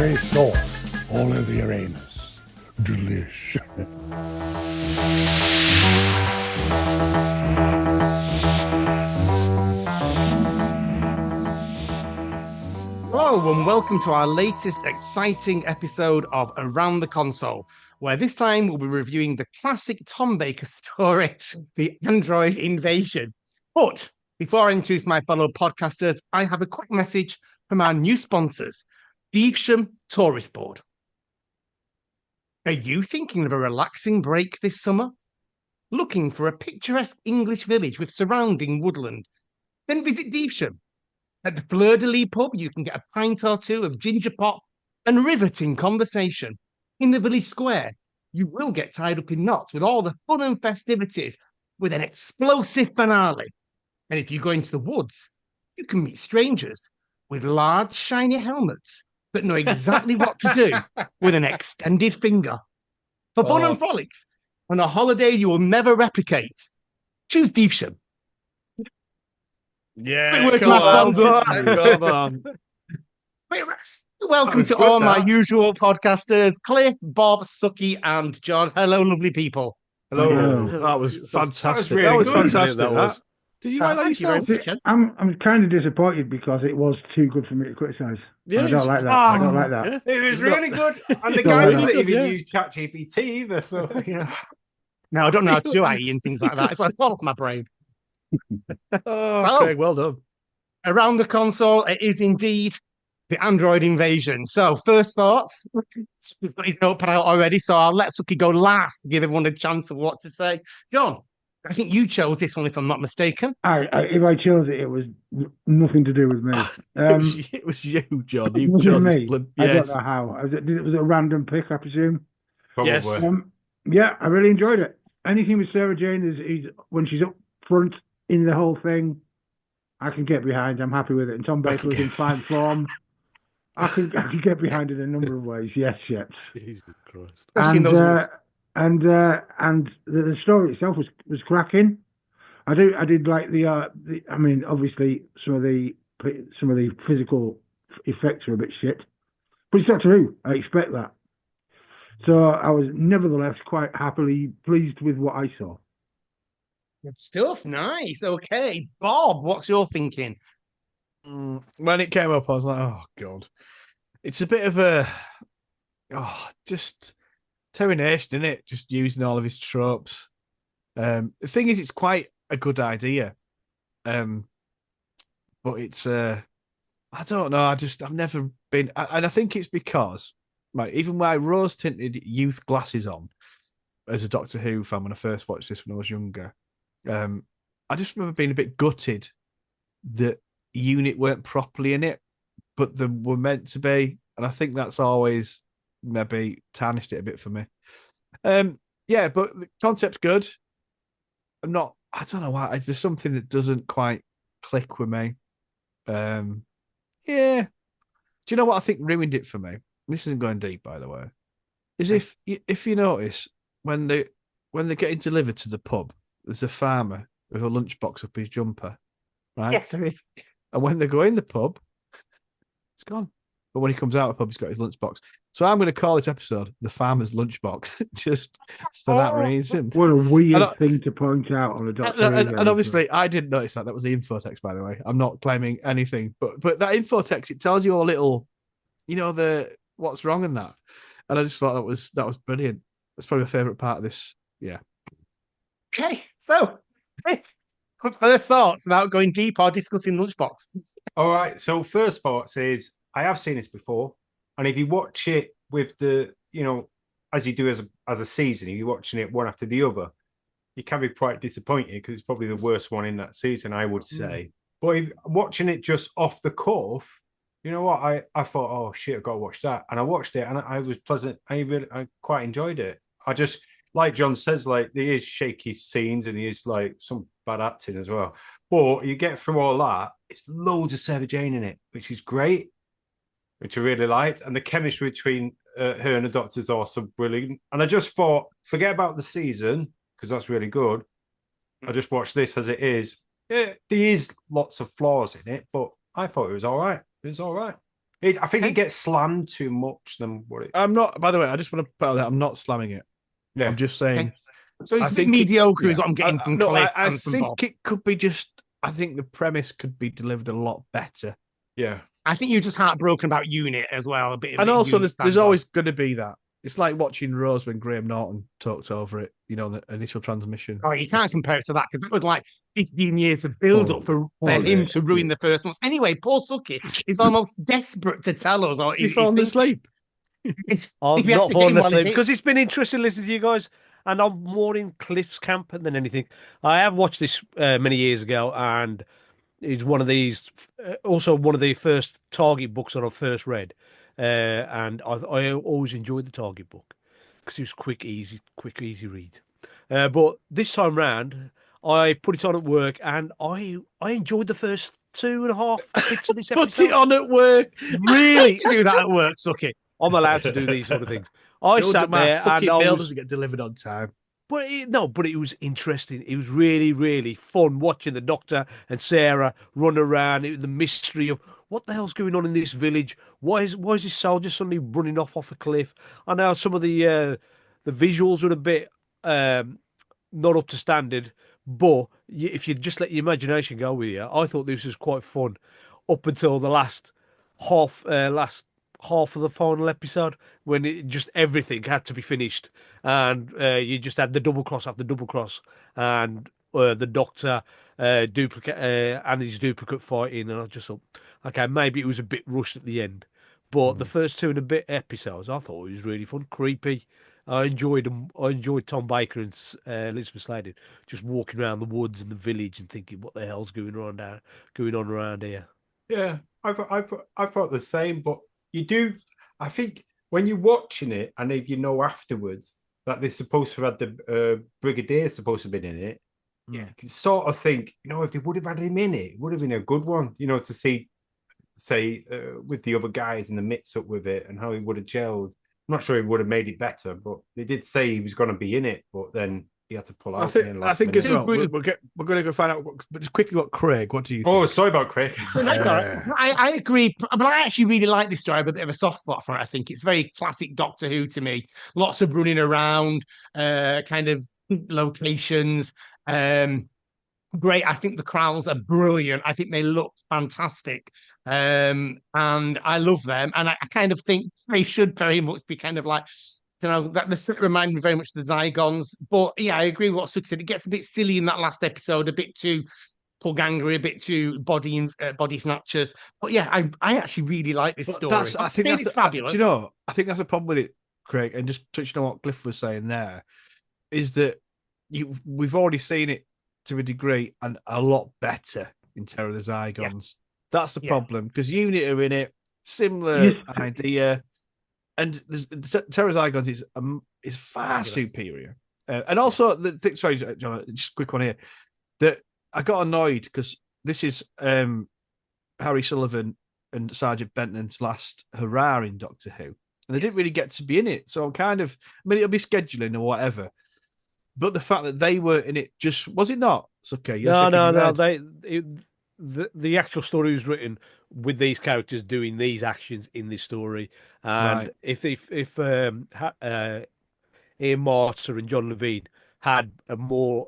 curry sauce all over your anus. Delish. Hello and welcome to our latest exciting episode of Around the Console, where this time we'll be reviewing the classic Tom Baker story, The Android Invasion. But before I introduce my fellow podcasters, I have a quick message from our new sponsors, the Evesham Tourist Board. Are you thinking of a relaxing break this summer? Looking for a picturesque English village with surrounding woodland? Then visit Evesham. At the Fleur de Lis pub, you can get a pint or two of ginger pop and riveting conversation. In the village square, you will get tied up in knots with all the fun and festivities with an explosive finale. And if you go into the woods, you can meet strangers with large, shiny helmets that know exactly what to do with an extended finger. For fun and frolics, on a holiday you will never replicate, choose Evesham. Yeah, With come my on. sponsors. Come on. Welcome to good, all my that. usual podcasters, Cliff, Bob, Suky, and John. Hello, lovely people. Hello. Hello. That was fantastic. really That was good. fantastic. That was. Did you like that Thank you very yourself? much. I'm kind of disappointed because it was too good for me to criticise. Yeah, I don't like that. I don't like that. Yeah. It was It's really not- good. And the Don't guy like doesn't that. even Yeah. use ChatGPT either. So, you know. No, I don't know how to do IE and things like that. It's like all off my brain. Oh, Craig, well done. Around the console, it is indeed the Android invasion. So, first thoughts. He's got his notepad out already, so I'll let Suki go last to give everyone a chance of what to say. John, I think you chose this one, if I'm not mistaken. If I chose it, it was nothing to do with me. It was you, John. You Was it chose me? this. I Yes. don't know how. It was a random pick, I presume. Probably. Yes. Yeah, I really enjoyed it. Anything with Sarah Jane is when she's up front in the whole thing, I can get behind. I'm happy with it. And Tom Baker was in fine form. I can get behind it in a number of ways. Yes. Jesus Christ. Especially in those woods. And the story itself was cracking. I did like the I mean, obviously some of the physical effects are a bit shit, but it's not true. I expect that. So I was nevertheless quite happily pleased with what I saw. Good stuff. Nice. Okay. Bob, what's your thinking? When it came up, I was like, oh, God. It's a bit of a... just termination, isn't it? Just using all of his tropes. The thing is, it's quite a good idea. But it's... I don't know. I've never been... And I think it's because... even my rose-tinted youth glasses on, as a Doctor Who fan when I first watched this when I was younger, I just remember being a bit gutted that Unit weren't properly in it, but they were meant to be, and I think that's always maybe tarnished it a bit for me. Yeah, but the concept's good. I don't know why. There's something that doesn't quite click with me. Yeah. Do you know what I think ruined it for me? This isn't going deep, by the way. Is if you notice when they're getting delivered to the pub, there's a farmer with a lunchbox up his jumper, right? Yes, there is. And when they go in the pub, it's gone. But when he comes out of the pub, he's got his lunchbox. So I'm going to call this episode "The Farmer's Lunchbox," just for that reason. What a weird thing to point out on a Doctor Who. And obviously, I didn't notice that. That was the infotext, by the way. I'm not claiming anything, but that infotext, it tells you a little, what's wrong in that. And I just thought that was brilliant. That's probably my favourite part of this. Yeah. Okay, so first thoughts without going deep or discussing Lunchbox. All right. So, first thoughts is I have seen this before. And if you watch it with the, as you do as a season, if you're watching it one after the other, you can be quite disappointed because it's probably the worst one in that season, I would say. But if watching it just off the cuff, you know what? I thought, oh shit, I've got to watch that. And I watched it and I was pleasant. I quite enjoyed it. I just, like John says, like there is shaky scenes and there is like some bad acting as well. But you get through all that, it's loads of Sarah Jane in it, which is great, which I really liked. And the chemistry between her and the Doctor is also brilliant. And I just thought, forget about the season, because that's really good. I just watched this as it is. There is lots of flaws in it, but I thought it was all right. It was all right. I think it gets slammed too much than what it. I'm not. By the way, I just want to put out that I'm not slamming it. Yeah. I'm just saying. Okay. So it's I a bit think mediocre, is yeah. what I'm getting from No, Cliff I and from think Bob. it could be just. I think the premise could be delivered a lot better. Yeah. I think you're just heartbroken about Unit as well. A bit of And it, also, Unit there's standoff. always going to be that. It's like watching Rose when Graham Norton talked over it. You know, the initial transmission. Oh, you can't compare it to that because that was like 15 years of build-up for him to ruin the first months. Anyway, Paul Suky is almost desperate to tell us. Or He's fallen asleep. I've if we have not to get fallen him while asleep he's because it's been interesting listening to you guys, and I'm more in Cliff's camp than anything. I have watched this many years ago, and it's one of these, also one of the first Target books that I first read, and I always enjoyed the Target book because it was quick, easy read. But this time round, I put it on at work, and I enjoyed the first 2.5 bits of this episode. Put it on at work. Really, to do that at work, Sucky. I'm allowed to do these sort of things. I No, sat my there fucking and I mail was, doesn't get delivered on time. but it was interesting. It was really, really fun watching the Doctor and Sarah run around. The mystery of what the hell's going on in this village. Why is this soldier suddenly running off a cliff? I know some of the visuals were a bit not up to standard, but if you just let your imagination go with you, I thought this was quite fun up until the last half of the final episode when it just everything had to be finished, and you just had the double cross after double cross, and the Doctor duplicate and his duplicate fighting, and I just thought, okay, maybe it was a bit rushed at the end, but the first 2 and a bit episodes, I thought it was really fun, creepy. I enjoyed them. I enjoyed Tom Baker and Elizabeth Sladen just walking around the woods and the village and thinking, what the hell's going on around here? Yeah, I thought the same, but you do. I think when you're watching it, and if you know afterwards that they're supposed to have had the Brigadier supposed to have been in it, Yeah. you can sort of think, if they would have had him in it would have been a good one, to see, say, with the other guys in the mix up with it and how he would have gelled. I'm not sure he would have made it better, but they did say he was going to be in it, but then he had to pull out. I think as well. We're going to go find out. But just quickly, what Craig? What do you think? Oh, sorry about Craig. So that's all right. I agree, but I actually really like this story. I have a bit of a soft spot for it. I think it's very classic Doctor Who to me. Lots of running around, kind of locations. Great. I think the Kralls are brilliant. I think they look fantastic. And I love them. And I kind of think they should very much be kind of like, that the set remind me very much of the Zygons. But yeah, I agree with what Suk said. It gets a bit silly in that last episode, a bit too pugangry, a bit too body snatchers. But yeah, I actually really like this story. I think that's fabulous. Do you know? I think that's a problem with it, Craig. And just touching on what Cliff was saying there, is that we've already seen it to a degree and a lot better in Terror of the Zygons. Yeah. That's the problem because Unit are in it, similar idea, and Terror of the Zygons is far superior. And also, sorry, John, just a quick one here. That I got annoyed because this is Harry Sullivan and Sergeant Benton's last hurrah in Doctor Who, and they didn't really get to be in it. So I'm kind of, it'll be scheduling or whatever. But the fact that they were in it was it not? It's okay. No. The actual story was written with these characters doing these actions in this story, and if Ian Marter and John Levine had a more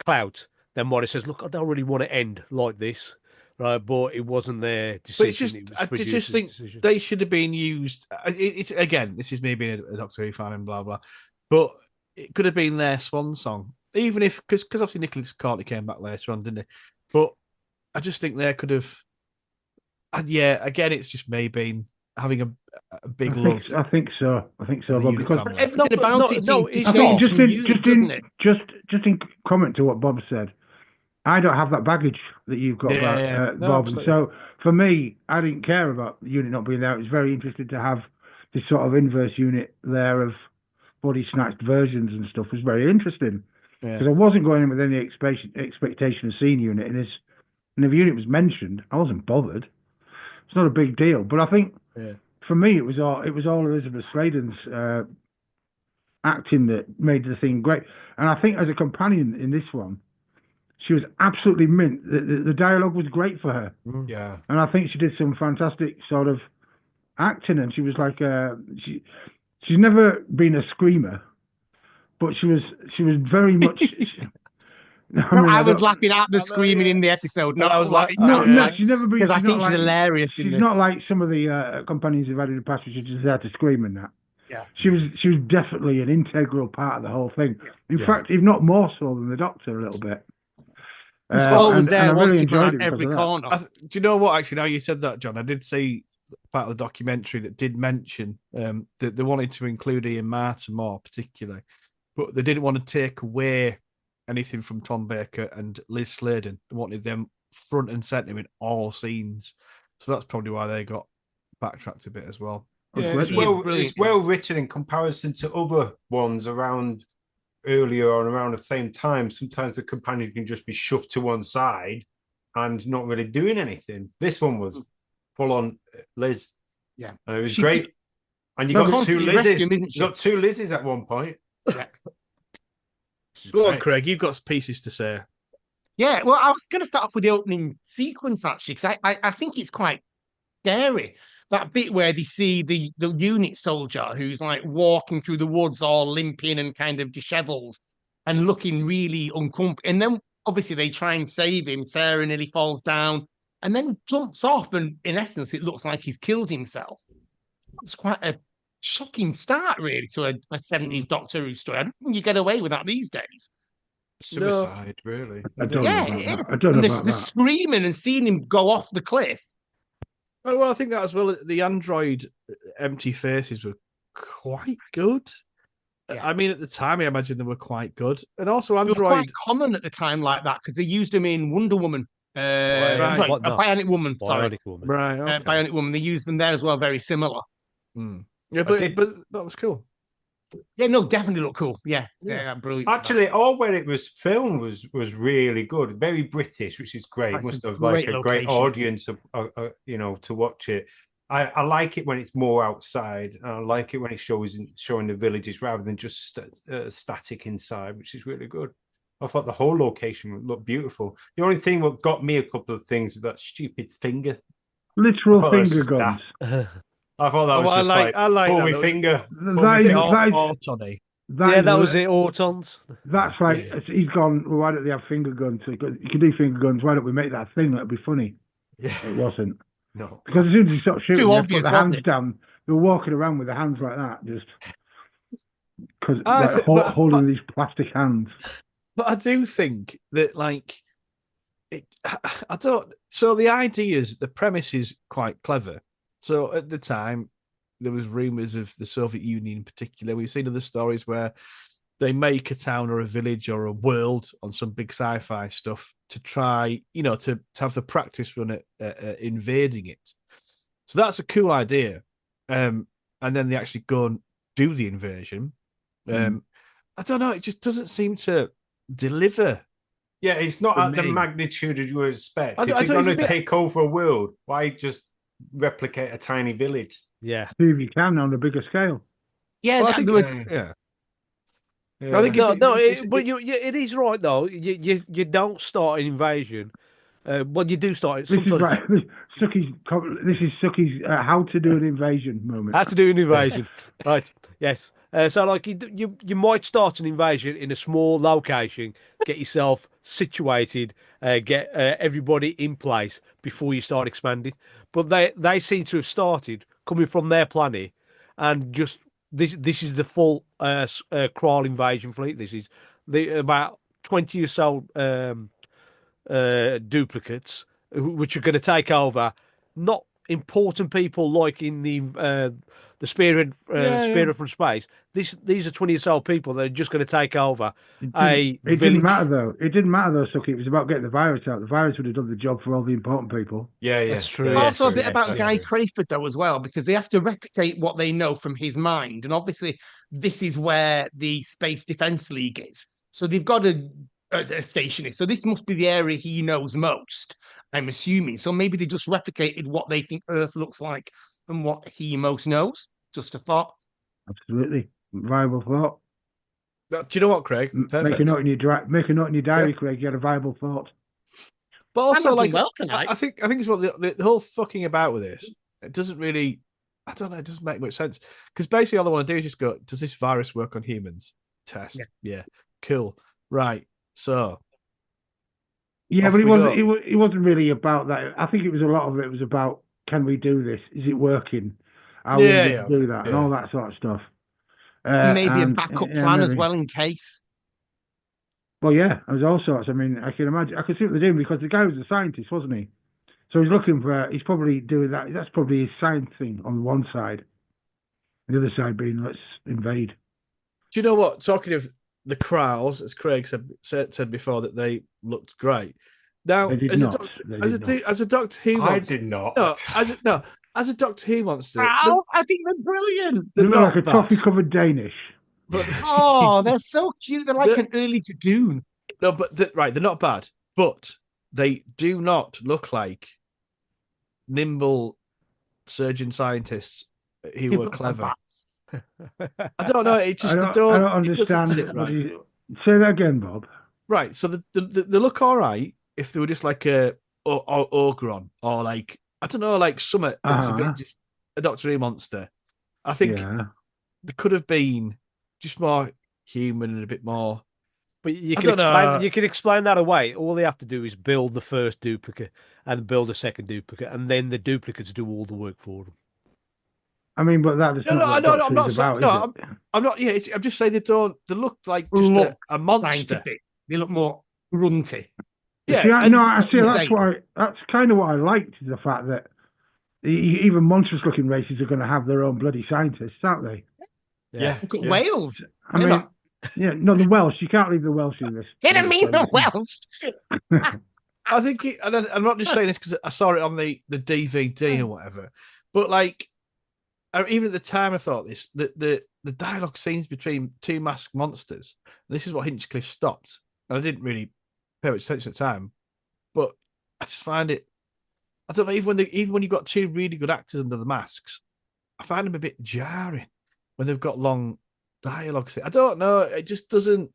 clout, then Morris says, "Look, I don't really want to end like this." Right, but it wasn't their decision. But I just think they should have been used. It's again, this is me being a Doctor Who fan and blah blah, but it could have been their swan song, even if because obviously Nicholas Courtney came back later on, didn't he? But I just think they could have. And yeah, again, it's just me being having a big love. I think so, Bob. Because everything about it seems to change. Just in comment to what Bob said, I don't have that baggage that you've got about Bob. Absolutely. So for me, I didn't care about the unit not being there. It was very interesting to have this sort of inverse unit there of body snatched versions and stuff. Was very interesting because I wasn't going in with any expectation of seeing unit in this. And if unit was mentioned, I wasn't bothered. It's not a big deal. But I think for me, it was all Elizabeth Sladen's acting that made the thing great. And I think as a companion in this one, she was absolutely mint. The dialogue was great for her, Yeah. and I think she did some fantastic sort of acting. And she was like she's never been a screamer, but she was very much. I was laughing at the screaming in the episode. Not I was like, No, she's never been. because I think she's she's hilarious in She's this. not like some of the companions who've had in the past, which are just there to scream and that. Yeah. She was definitely an integral part of the whole thing. In fact, if not more so than the Doctor a little bit. Always there, I really wanting enjoyed around it every because of that. corner. Do you know what? Actually, now you said that, John, I did see part of the documentary that did mention that they wanted to include Ian Martin more, particularly, but they didn't want to take away anything from Tom Baker and Liz Sladen. They wanted them front and center in all scenes, so that's probably why they got backtracked a bit as well. Yeah, Great. it's well written in comparison to other ones around earlier or around the same time. Sometimes the companion can just be shoved to one side and not really doing anything. This one was full on Liz. Yeah. And it was great. And you got two constantly Lizzes. rescuing, isn't she? You got two Lizzes at one point. Yeah. Go on, Craig. You've got pieces to say. Yeah, well, I was going to start off with the opening sequence, actually, because I think it's quite scary. That bit where they see the unit soldier who's like walking through the woods all limping and kind of disheveled and looking really uncomfortable. And then obviously they try and save him. Sarah nearly falls down and then jumps off. And in essence, it looks like he's killed himself. It's quite a shocking start, really, to a 70s Doctor Who story. I don't think you get away with that these days. Suicide, really. I don't Yeah, know it about is. that. I don't know And about the that. screaming and seeing him go off the cliff. Oh, well, I think that as well. The android empty faces were quite good. Yeah. I mean, at the time, I imagine they were quite good. And also, They were android. quite common at the time like that because they used them in Wonder Woman. Right. Sorry, What, no. Bionic Woman. Sorry, Bionic Woman. Right. Okay. Bionic Woman. They used them there as well, very similar. Yeah, but that was cool. Yeah, no, definitely look cool. Yeah, Yeah. brilliant. Actually, all where it was filmed was really good, very British, which is great. That's Must a have like great a great location. audience, to watch it. I like it when it's more outside. And I like it when it showing the villages rather than just static inside, which is really good. I thought the whole location looked beautiful. The only thing what got me a couple of things was that stupid finger. Literal thought that was finger just guns. I thought that was I just like pull that. my That was- finger. That is- Autony. That was it, Autons. That's like he's gone. Well, why don't they have finger guns? You can do finger guns. Why don't we make that thing? That'd be funny. Yeah. It wasn't No. because as soon as he stopped shooting, Too they obvious, put the wasn't hands it? down. They were walking around with their hands like that, just because But- holding these plastic hands. But I do think that, like, I don't. So the ideas, the premise is quite clever. So at the time, there was rumors of the Soviet Union in particular. We've seen other stories where they make a town or a village or a world on some big sci-fi stuff to try, to have the practice run at invading it. So that's a cool idea. And then they actually go and do the invasion. I don't know. It just doesn't seem to deliver. Yeah, it's not For at the me. magnitude you would expect. I If don't you're going to even- take over a world, why just replicate a tiny village? Yeah. See if you can on a bigger scale. Yeah, Well, I that- think, they were- yeah. Yeah. I think No, it's- but it is right though. You don't start an invasion. Well, you do start it This is sometimes. right. This is Suky's how to do an invasion moment. How to do an invasion, right? Yes. So, like, you might start an invasion in a small location, get yourself situated, get everybody in place before you start expanding. But they seem to have started coming from their planet, and just this is the full Krall invasion fleet. This is about 20 or so duplicates which are going to take over not important people like in the spearhead from space. These are 20 or so people that are just going to take over It didn't matter though. It didn't matter though, Suky. It was about getting the virus out. The virus would have done the job for all the important people. Yeah, That's true. Yeah, Also, a true. bit about That's Guy true. Crayford, though, as well, because they have to replicate what they know from his mind. And obviously, this is where the Space Defence League is. So they've got a stationist. So this must be the area he knows most, I'm assuming. So maybe they just replicated what they think Earth looks like and what he most knows. Just a thought. Absolutely viable thought. Do you know what, Craig? Perfect. Make a note in your diary, Craig. You had a viable thought. But also, not like, doing well tonight. I think it's what the whole fucking about with this. It doesn't really, I don't know. It doesn't make much sense because basically all I want to do is just go, does this virus work on humans? Test. Yeah. Cool. Right. So. Yeah, Off but we go. it wasn't really about that. I think it was a lot of it was about, can we do this? Is it working? Are we able to do that? And all that sort of stuff. Maybe a backup plan as well in case. Well, yeah, there's all sorts. I mean, I can imagine. I can see what they're doing because the guy was a scientist, wasn't he? So he's looking for. He's probably doing that. That's probably his science thing on one side. The other side being, let's invade. Do you know what? Talking of the Kralls, as Craig said before, that they looked great. Now, as a Doctor Who monster, I did not. As a Doctor Who monster, Ralph, I think they're brilliant. They look like a toffee-covered Danish. But they're so cute. They're like an early Jadoon. No, but they're not bad. But they do not look like nimble surgeon scientists who were clever. I don't know. It just I don't understand. Say that again, Bob. Right. So they look all right if they were just like a Ogron or like, I don't know, like Summit that's a bit just a Doctor Who monster. I think there could have been just more human and a bit more. But you can explain that away. All they have to do is build the first duplicate and build a second duplicate, and then the duplicates do all the work for them. I mean, but that's I'm not. Yeah, I'm just saying they don't. They look like just a monster. Scientific. They look more grunty. Yeah, that's kind of what I liked, is the fact that even monstrous-looking races are going to have their own bloody scientists, aren't they? Yeah. Look at Wales. I mean, the Welsh. You can't leave the Welsh in this. Didn't mean the Welsh. I think, and I'm not just saying this because I saw it on the DVD or whatever, but like, even at the time I thought this, the dialogue scenes between two masked monsters, this is what Hinchcliffe stopped, and I didn't really pay much attention at the time, but I just find it, I don't know, even when you've got two really good actors under the masks, I find them a bit jarring when they've got long dialogue. I don't know, it just doesn't.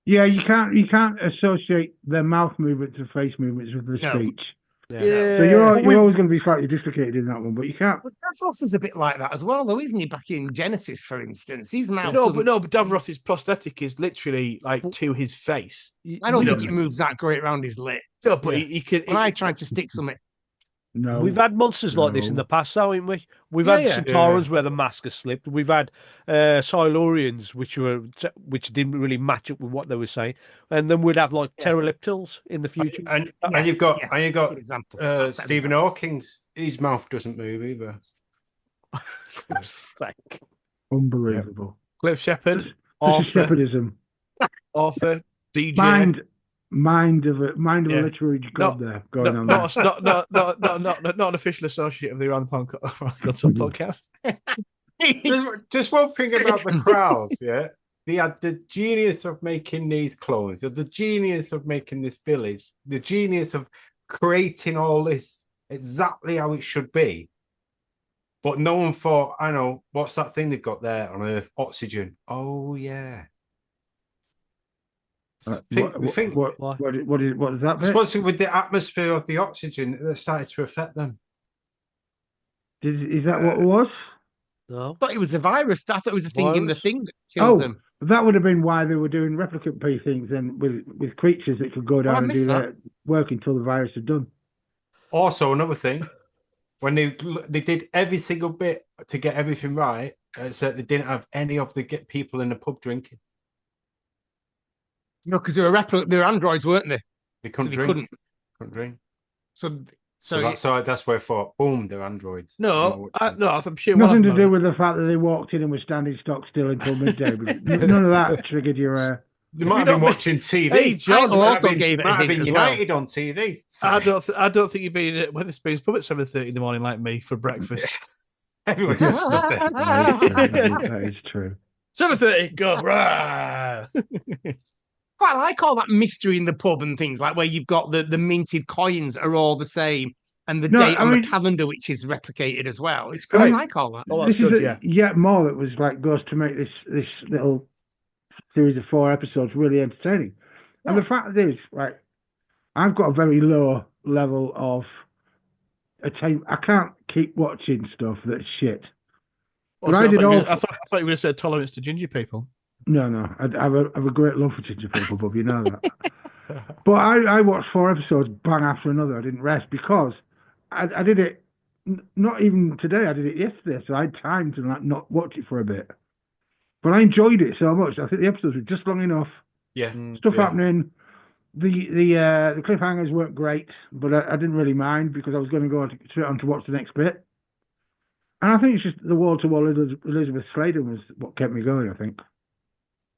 Yeah, you can't associate their mouth movements and face movements with the speech. Yeah. So you're always going to be slightly dislocated in that one, but you can't. But Davros is a bit like that as well, though, isn't he? Back in Genesis, for instance, his mouth. But Davros's prosthetic is literally like to his face. I don't think it moves that great around his lips. No, but he can. When I tried to stick something. No, we've had monsters like this in the past, haven't we? We've had Centaurans where the mask has slipped. We've had Silurians, which didn't really match up with what they were saying, and then we'd have like pterodactyls in the future. And you've got Stephen Hawking's. His mouth doesn't move either. Unbelievable. Cliff Shepherd, this is shepherdism. Author, DJ. Mind of a literary god there going on. Not an official associate of the Around the podcast. Just one thing about the Kralls, yeah. They had the genius of making these clones, the genius of making this village, the genius of creating all this exactly how it should be. But no one thought, I know, what's that thing they've got there on Earth? Oxygen. Oh yeah. What is that? It's with the atmosphere of the oxygen that started to affect them. Is that what it was? No, I thought it was a virus. I thought it was a thing in the thing that killed them. That would have been why they were doing replicant P things and with creatures that could go down and do their work until the virus had done. Also, another thing, when they did every single bit to get everything right, so they didn't have any of the people in the pub drinking. No, because they were androids, weren't they? They couldn't drink. Couldn't drink. So that's where I thought, boom, they're androids. No, I'm sure nothing to do with the fact that they walked in and were standing stock still until midday. None of that triggered your. You might have been watching TV. Hey, John also gave it a hint as well. United on TV. So. I don't think you've been at Wetherspoons pub at 7:30 in the morning like me for breakfast. Everyone's just stood there. That is true. 7:30, go right. Quite like all that mystery in the pub and things, like where you've got the minted coins are all the same and the date on the calendar, which is replicated as well. It's great. I like all that. Oh, that's good, yet more that was like goes to make this little series of 4 episodes really entertaining. And the fact is, like, I've got a very low level of attention. I can't keep watching stuff that's shit. Oh, But so I did all. I thought you were going to say tolerance to ginger people. No, I have a great love for ginger people, Bob. You know that. But I watched 4 episodes bang after another. I didn't rest because I did it. Not even today. I did it yesterday, so I had time to like not watch it for a bit. But I enjoyed it so much. I think the episodes were just long enough. Yeah. Stuff happening. The cliffhangers weren't great, but I didn't really mind because I was going to go straight on to watch the next bit. And I think it's just the wall-to-wall Elizabeth Sladen was what kept me going, I think.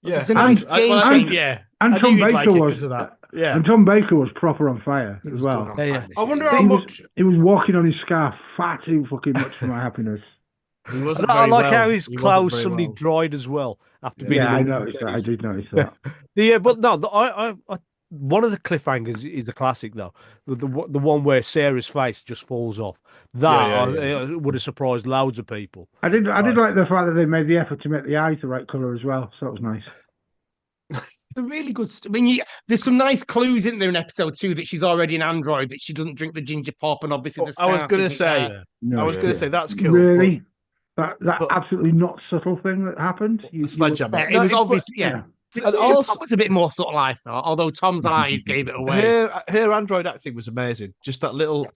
Yeah. It's a nice game changer. Yeah. And I Tom knew you'd Baker like it was because of that. Yeah. And Tom Baker was proper on fire He as was well. good on Yeah, fire this I wonder year. how He was, much. he was walking on his scarf far too fucking much for my happiness. He wasn't I very like well. how his He wasn't clothes very suddenly well. dried as well after being Yeah, I in the noticed that. I did notice that. But no, I one of the cliffhangers is a classic though. The one where Sarah's face just falls off. That would have surprised loads of people. I did like the fact that they made the effort to make the eyes the right colour as well, so that was nice. They're really good. I mean, there's some nice clues in there in episode 2 that she's already an android, that she doesn't drink the ginger pop, and obviously the I was scarf going to isn't say, there. No, I was going to say that's cool. really that but- absolutely not subtle thing that happened. Sledgehammer. Yeah, it was obviously, yeah. The And ginger also- pop was a bit more subtle, I thought, although Tom's eyes gave it away. Her android acting was amazing. Just that little,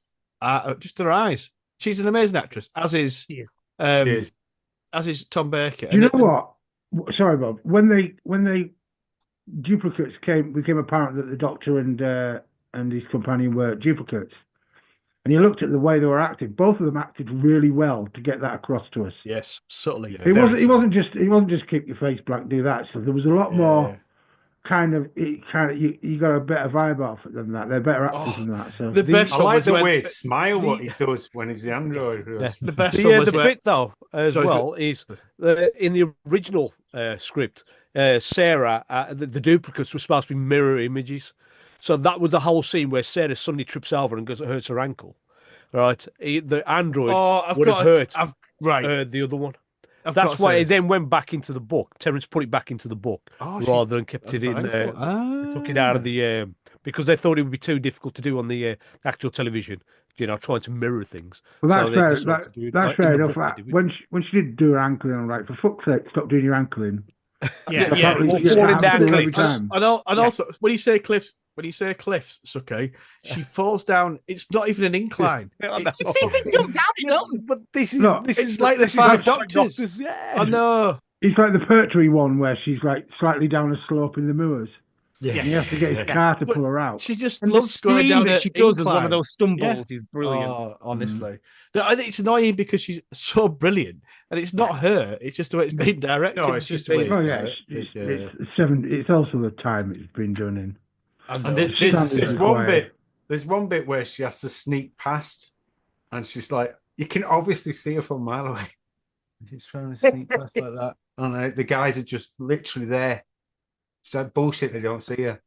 just her eyes. She's an amazing actress, as is, She is. as is Tom Baker. Do you know what? Sorry, Bob. When they duplicates became apparent that the Doctor and his companion were duplicates, and you looked at the way they were acting. Both of them acted really well to get that across to us. Yes, subtly. It wasn't just keep your face black, do that stuff. There was a lot more you got a better vibe off it than that. They're better actors than that. So the best I one like was the when- weird smile what he does when he's the android. The best one was The when- bit though as Sorry, well is in the original script, Sarah, the duplicates were supposed to be mirror images. So that was the whole scene where Sarah suddenly trips over and hurts her ankle. Right, the android would have hurt the other one. That's why it then went back into the book. Terence put it back into the book rather than kept it in there. Took it out of the because they thought it would be too difficult to do on the actual television. You know, trying to mirror things. Well, that's So they fair. decided to do it, That's like, in fair the enough. book they do it. When she did do her ankling, I'm like, for fuck's sake, stop doing your ankling. Yeah, Apparently, or it's falling happened down every cliffs. time. And also, when you say cliffs, Suky, she falls down. It's not even an incline. I know. You see, they jump down, you know. But this is No, this it's is like the this is Five like Doctors. Yeah, I know. It's like the Pertwee one where she's like slightly down a slope in the moors. Yeah. And he has to get his car to pull her out. She just And the loves going scream down that an she does as one incline. of those stumbles is brilliant. Oh, honestly, I think it's annoying because she's so brilliant, and it's not her. It's just the way it's been directed. No, it's just the way Oh yeah, it's also the time it's been done in. And She's there's standing one quiet. bit. There's one bit where she has to sneak past, and she's like, you can obviously see her from a mile away. She's trying to sneak past like that, and the guys are just literally there. It's like bullshit. They don't see her.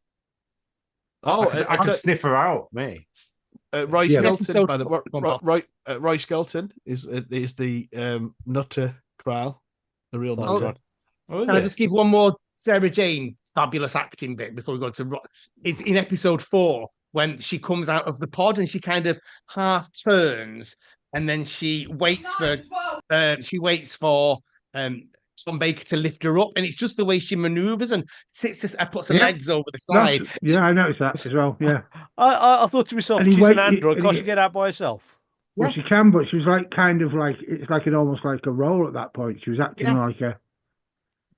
Oh, I could sniff her out, me. Roy Yeah. Skelton, by the Go on, Bob. Roy Skelton is the Nutter Kral, the real Oh, Nutter. Can I just give one more Sarah Jane fabulous acting bit before we go to It's in episode 4 when she comes out of the pod and she kind of half turns and then she waits for Tom Baker to lift her up, and it's just the way she maneuvers and puts her legs over the side. Yeah, I noticed that as well. Yeah, I thought to myself, And he she's wait- an android. and Can't he- she get out by herself? well, she can, but she was like kind of like it's like almost like a role at that point. She was acting like a.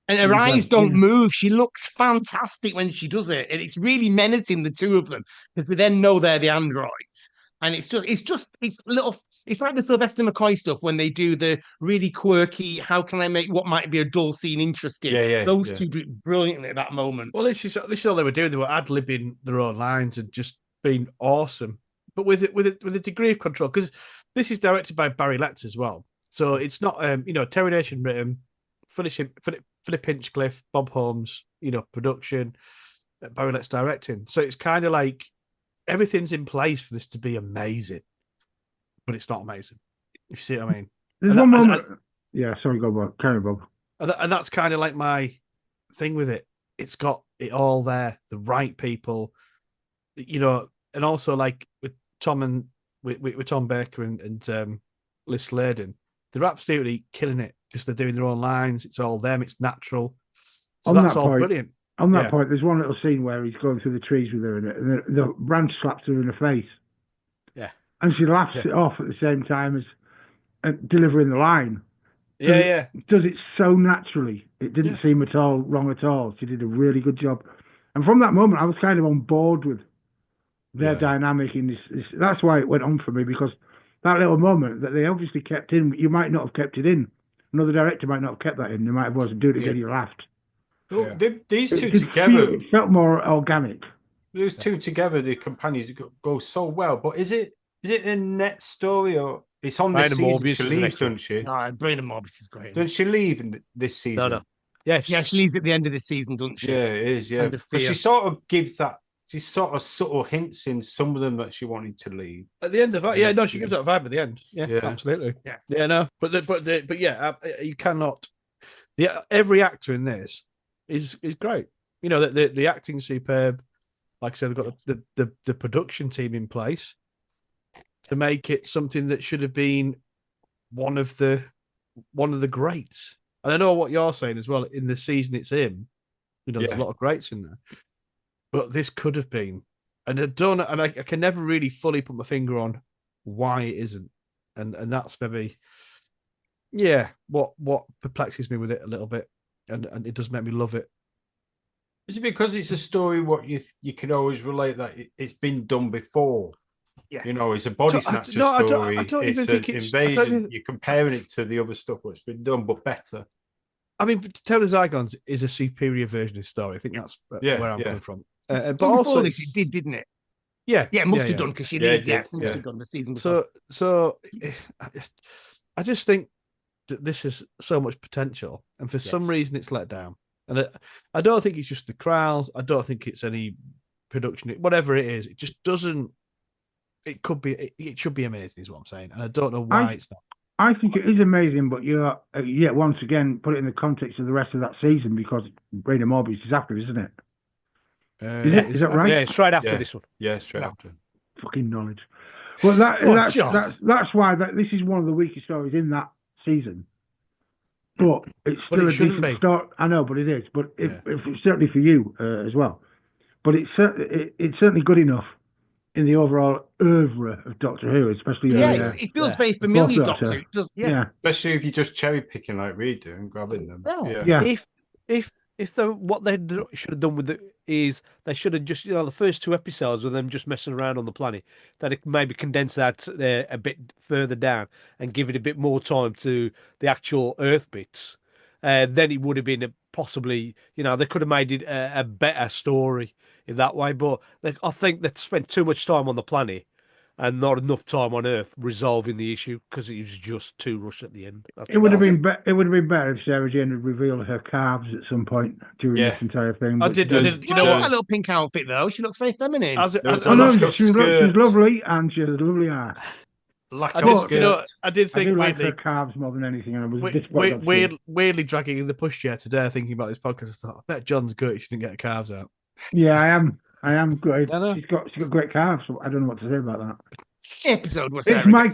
And her Yeah, eyes don't yeah. move. She looks fantastic when she does it, and it's really menacing, the two of them, because we then know they're the androids. And it's like the Sylvester McCoy stuff when they do the really quirky, how can I make what might be a dull scene interesting? Those two do it brilliantly at that moment. Well, this is all they were doing. They were ad-libbing their own lines and just being awesome, but with a degree of control, because this is directed by Barry Letts as well. So it's not Terry Nation written, Philip Hinchcliffe, Bob Holmes, production, Barry Letts directing. So it's kind of like everything's in place for this to be amazing, but it's not amazing. If you see what I mean. There's And one that- moment. Yeah, sorry, go Bob. Carry on, Bob. And that's kind of like my thing with it. it's got it all there, the right people, and also like with Tom and with Tom Baker and Liz Sladen, they're absolutely killing it because they're doing their own lines. It's all them. It's natural. So that's all brilliant. On that point, there's one little scene where he's going through the trees with her, and the branch slaps her in the face. Yeah, and she laughs it off at the same time as delivering the line. Does it so naturally. It didn't seem at all wrong at all. She did a really good job. And from that moment, I was kind of on board with their dynamic in this. That's why it went on for me, because that little moment that they obviously kept in, you might not have kept it in. Another director might not have kept that in. They might have wanted to do it again, you laughed. Well, these two together, it felt more organic. Those two together, the companions go so well. But is it a net story, or it's on this season? She leaves, doesn't she? No, Brandon Morbius is great. Doesn't she leave in this season? No. Yeah, she leaves at the end of this season, doesn't she? Yeah, it is. Yeah, but she sort of gives that. She sort of subtle hints in some of them that she wanted to leave at the end of that. Yeah, no, she gives that vibe at the end. Yeah, absolutely. Yeah, no, but yeah, you cannot. Every actor in this is great. The acting's superb. Like I said, they've got the production team in place to make it something that should have been one of the greats. And I know what you're saying as well. In the season it's in, there's a lot of greats in there. But this could have been, and I can never really fully put my finger on why it isn't, and that's maybe, what perplexes me with it a little bit, and it does make me love it. Is it because it's a story what you can always relate that it's been done before? Yeah, it's a body snatcher story. I don't even think it's invasion. You're comparing it to the other stuff that's been done, but better. I mean, Tale of the Zygons is a superior version of the story. I think that's where I'm coming from. But also, this it didn't it? Yeah, it must have done because she leaves. Must have done the season before. So I just think that this has so much potential, and for some reason, it's let down. And I don't think it's just the crowds. I don't think it's any production. Whatever it is, it just doesn't. It could be. It should be amazing, is what I'm saying, and I don't know why it's not. I think it is amazing, but you're once again put it in the context of the rest of that season, because Brandon Morbius is after, isn't it? Is that right? Yeah, it's right after this one. Yeah, straight after. Fucking knowledge. Well, that's why this is one of the weakest stories in that season. But it's still a decent start. I know, but it is. But if it's certainly for you as well. But it's certainly good enough in the overall oeuvre of Doctor Who, especially. It feels very familiar, Doctor. It does, especially if you're just cherry picking like we do and grabbing them. If what they should have done with it is they should have just the first two episodes with them just messing around on the planet, that it maybe condense that a bit further down and give it a bit more time to the actual Earth bits, then it would have been possibly they could have made it a better story in that way. But I think they spent too much time on the planet and not enough time on Earth resolving the issue, because it was just too rushed at the end. It would have been better if Sarah Jane had revealed her calves at some point during this entire thing. I did. You know what? That little pink outfit though, she looks very feminine. She's lovely, and she has a lovely eye. I did think like her calves more than anything, and I was disappointed. Weirdly dragging in the pushchair today, thinking about this podcast. I thought, I bet John's good. She didn't get her calves out. Yeah, I am great. She's got great calves. So I don't know what to say about that. Episode was it's my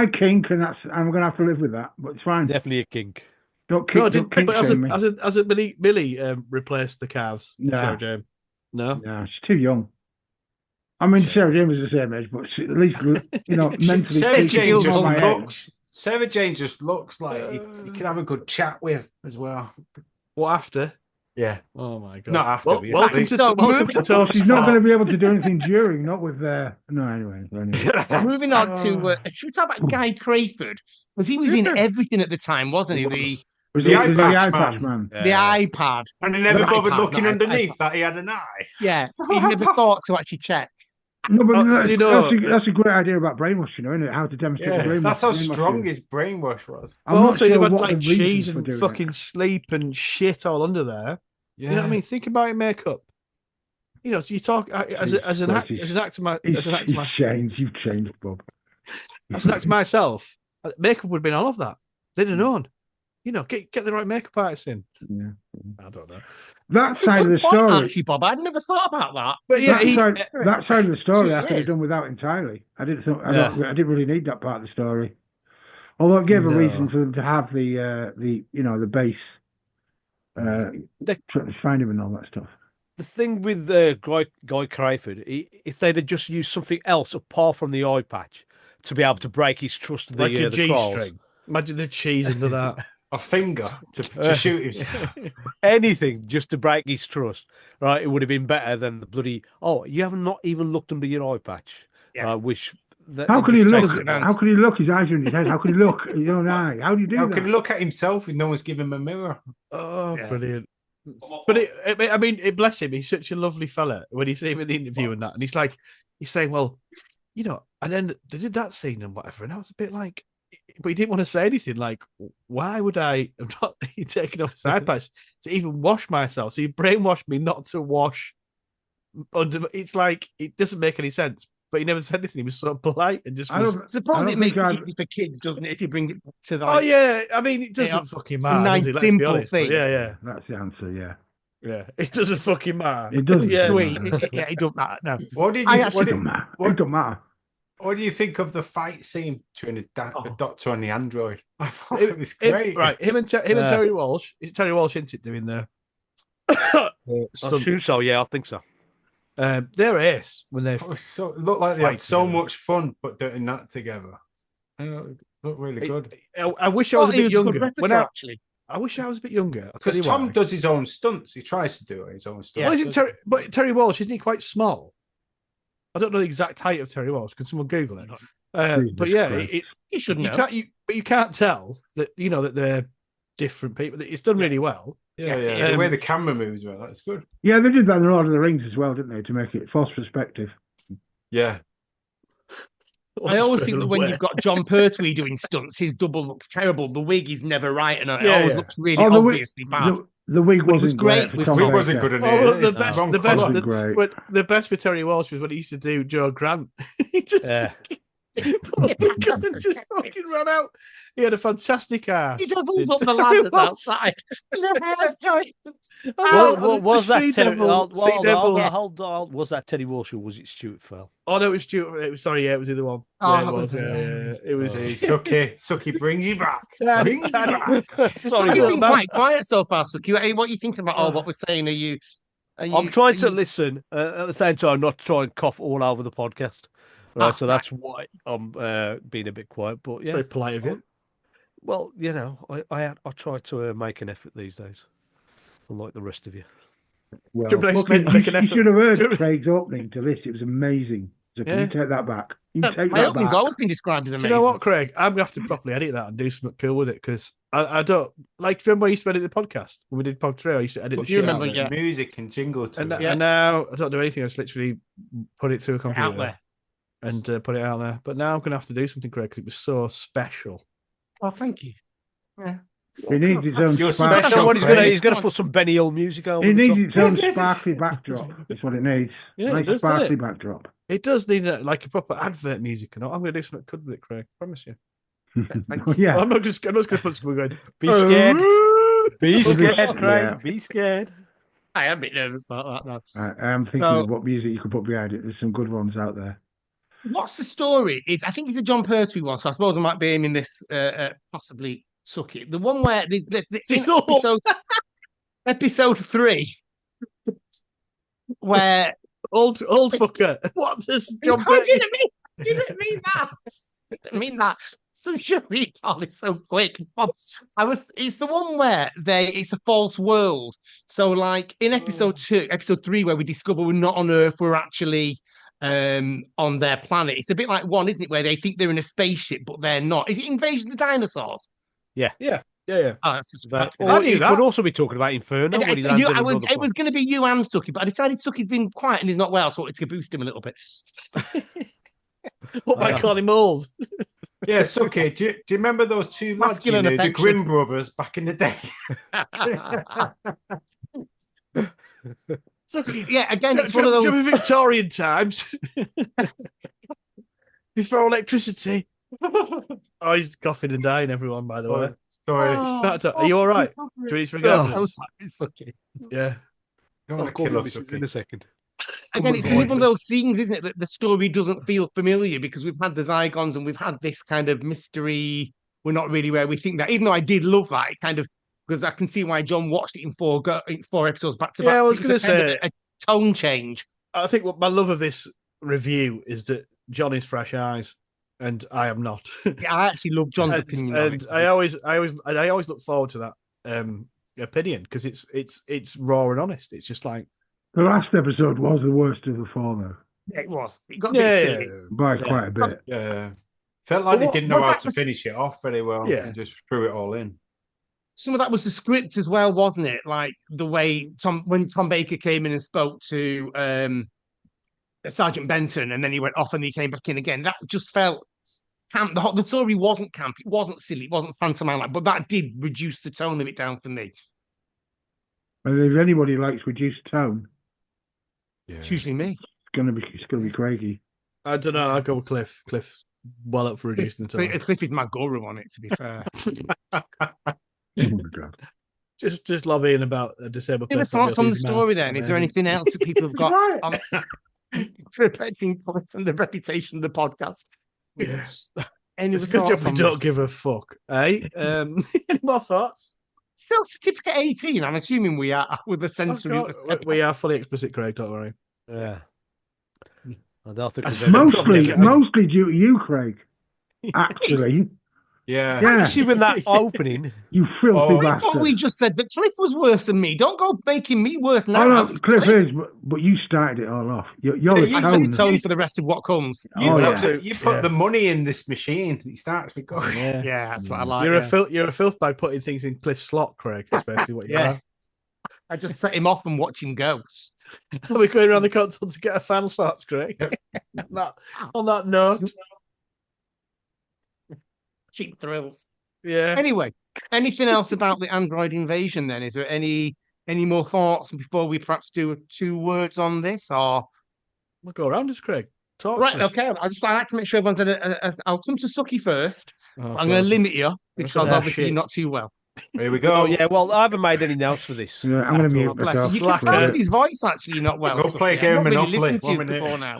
kink, and I'm going to have to live with that. But it's fine. Definitely a kink. Don't kink me. Has it Millie replaced the calves? No. Sarah Jane? No, she's too young. I mean, Sarah Jane was the same age, but at least mentally. Sarah Jane just looks like you can have a good chat with as well. What after? Yeah. Oh my god. Not after. Welcome to talk. She's not going to be able to do anything during. Not with no. Anyway. Moving on to should we talk about Guy Crayford? Because he was in everything at the time, wasn't he? The eye patch man. The iPad. And he never bothered looking underneath that he had an eye. Yeah. He never thought to actually check. No, but that's a great idea about brainwash, isn't it? How to demonstrate brainwash. That's how strong his brainwash was. Also, you've had like cheese and fucking sleep and shit all under there. Yeah. You know what I mean? Think about your makeup. So you talk as an actor. You've changed, Bob. As an actor myself, makeup would have been all of that. They'd have known. get the right makeup artist in. Yeah. I don't know. That That's a side of good the point, story. actually, Bob. I'd never thought about that. But yeah, that side of the story I could Yes. have done without entirely. I didn't. Yeah. I didn't really need that part of the story. Although it gave a No. reason for them to have the base, trying to find him and all that stuff. The thing with Guy Crayford, if they'd have just used something else apart from the eye patch to be able to break his trust of like a the Kralls. G-string. Imagine the cheese under that. A finger to shoot himself. Anything just to break his trust, right? It would have been better than the bloody. Oh, you have not even looked under your eye patch. Yeah. Which How could he look? takes it down. How could he look? His eyes are in his head. How could he look at his own eye? How do you do How that? can he look at himself if no one's giving him a mirror? Oh, Yeah. brilliant. But bless him. He's such a lovely fella when you see him in the interview and that. And he's saying, well, and then they did that scene and whatever. And I was a bit like, but he didn't want to say anything. Like, why would I have not taken off his eye patch to even wash myself? So you brainwashed me not to wash under. It's like, it doesn't make any sense. But he never said anything. He was so polite and just. I suppose it makes it easy for kids, doesn't it? If you bring it to the. Oh yeah, I mean, it doesn't fucking matter. It's a nice, does it? Let's be simple honest. But thing. yeah, That's the answer. Yeah. it doesn't fucking matter. It doesn't. Yeah. Sweet. It don't matter. No. What did I you? actually What, It did, don't matter. what- It don't matter. what do you think of the fight scene between the Oh. doctor and the android? I thought it was Him- great. right, him and Terry Walsh. It's Terry Walsh, isn't it, doing the I stunt? assume so. Yeah, I think so. They're ace when they It looked like they Fight had so together. much fun, but doing that together. It looked really good. I wish I was a He bit was a good younger. replica, When I actually. wish I was a bit younger. I'll tell Because you Tom why. does his own stunts. He tries to do his own stunts. Well, isn't Terry? But Terry Walsh, isn't he quite small? I don't know the exact height of Terry Walsh. Can someone Google it? But yeah, Christ. You should know. but you can't tell that that they're different people. It's done really well. The way the camera moves, well, that's good. Yeah, they did that in Lord of the Rings as well, didn't they? To make it false perspective. Yeah. I always think that when you've got John Pertwee doing stunts, his double looks terrible. The wig is never right, and it Yeah, always yeah. looks really the wig- obviously bad. The wig But it wasn't was great great. For with Tom Tom. It Baker. wasn't good in Oh, look, it. the It's best, wrong the best, colour. Wasn't great. but the best with Terry Walsh was when he used to do Joe Grant. He just Yeah. just fucking ran out. He had a fantastic ass. He doubles up the ladders outside. Was that Terry? Hold Hold. Was that Terry Walsh or was it Stuart Fell? Oh no, it was Stuart. It was it was the other one. Oh, Yeah, that it was. was Yeah, hilarious. it was. Sucky brings you back. Tiny- Brings you back. Sorry, You've Will. been quite quiet so far, Suki. What are you thinking about what we're saying? Are you? I'm trying to listen at the same time, not try and cough all over the podcast. Right, so that's why I'm being a bit quiet. But yeah, Very polite of you. well, I try to make an effort these days, unlike the rest of you. Well, Triple H fucking- make an you effort. should have heard Triple- Craig's opening to this. It was amazing. So can Yeah. you take that back? You take My that opening's back. always been described as Do amazing. you know what, Craig? I'm gonna have to properly edit that and do something cool with it because I don't like. Remember, I used to edit the podcast when we did Pod 3. I used to edit the You shit remember, out of it. yeah. Music and jingle to And, it. and now I don't do anything. I just literally put it through a computer Out there. and put it out there. But now I'm gonna have to do something, Craig, because it was so special. Oh, thank you. Yeah. It needs its own You're sparkly. special. So what he's Craig. gonna put some Benny Hill music over It the top. needs its own sparkly backdrop. That's what it needs. Yeah, it Nice does, doesn't sparkly it? backdrop. It does need like a proper advert music, and I'm gonna do something good with it, Craig. I promise you. Yeah. I'm not just gonna put something going. Be scared. Be Yeah. scared, Craig. Yeah. Be scared. I am a bit nervous about that now. I am thinking So- of what music you could put behind it. There's some good ones out there. What's the story? I think it's a John Pertwee one, so I suppose I might be aiming this possibly Sucky. The one where in It's old. episode 3, where Old fucker. What does John? I didn't mean that. Didn't mean that. So you read all this so quick. It's the one where it's a false world. So like in episode 3, where we discover we're not on Earth, we're actually on their planet. It's a bit like 1, isn't it, where they think they're in a spaceship, but they're not. Is it Invasion of the Dinosaurs? Yeah. Oh, that's just That, that's or knew you that. could also be talking about Inferno when he lands in another it was going to be you and Suki, but I decided Suki's been quiet and he's not well, so I wanted to boost him a little bit. What am I calling him old? Yeah, Sucky, do you remember those two lads, Masculine the affection. Grimm brothers back in the day? Yeah, again, it's one of those. During Victorian times, before electricity. Oh, he's coughing and dying, everyone. By the way, Sorry. Are you all right? Do you need to forget? Oh, I'm sorry, Suky. Yeah. Don't I'll want to call kill you off Mrs. Suki. in a second. Again, it's another one of those things, isn't it, that the story doesn't feel familiar because we've had the Zygons and we've had this kind of mystery. We're not really where we think that. Even though I did love that, it kind of because I can see why John watched it in four episodes back to back. Yeah, I was It going to a kind of say a tone change. I think what my love of this review is that John is fresh eyes, and I am not. Yeah, I actually love John's opinion on and it. I always look forward to that opinion because it's raw and honest. It's just like The last episode was the worst of the four, though, Yeah, it was. It got a bit silly. by quite a bit. Yeah. Felt like But they didn't know was how that to was- finish it off very well. Yeah. And just threw it all in. Some of that was the script as well, wasn't it? Like the way when Tom Baker came in and spoke to Sergeant Benton, and then he went off and he came back in again. That just felt camp. The story wasn't camp. It wasn't silly. It wasn't pantomime. But that did reduce the tone of it down for me. And if anybody likes reduced tone, Yeah. It's usually me. it's gonna be Craigie. I don't know. I'll go with Cliff. Cliff's well up for reducing the tone. Cliff is my guru on it, to be fair. Oh my god! Just lobbying about a disabled Any person. thoughts on the His mouth. story then? Is there Amazing. anything else that people have got Right. on protecting from the reputation of the podcast? Yes. Any It's a other good job thoughts we on don't this? give a fuck. Eh? Any more thoughts? Still certificate 18. I'm assuming we are with the censor. We are fully explicit, Craig. Don't worry. Yeah. I don't think That's we've ever- Mostly due to you, Craig. Actually, Yeah. yeah, Assuming that opening. you filthy Oh, I bastard. thought we just said that Cliff was worse than me. Don't go making me worse now. Oh no, It's Cliff is, but you started it all off. You're Yeah, the you I set tone. the tone for the rest of what comes. You Oh, put, yeah. the money in this machine. It starts with going. Yeah. Yeah, that's what I like. You're a filth bag putting things in Cliff's slot, Craig. That's basically what you Yeah. are. I just set him off and watch him go. Are we going around the console to get a final thoughts, Craig? on that note, Cheap thrills. yeah. Anyway, anything else about the Android invasion then? Is there any more thoughts before we perhaps do 2 words on this? Or We'll go around us, Craig. Talk. right, to us. okay. I like to make sure everyone's I'll come to Suki first. Oh, I'm going to God. limit you because Ah, obviously you're shit. not too well. Here we go. Oh, yeah, well, I haven't made any notes for this. Yeah, I'm going to At mute all. Bless myself. you. You can tell Slacker. with his voice actually you're not well. Go play a Suki. game I've of not really Monopoly. listened to you 1 minute. before now.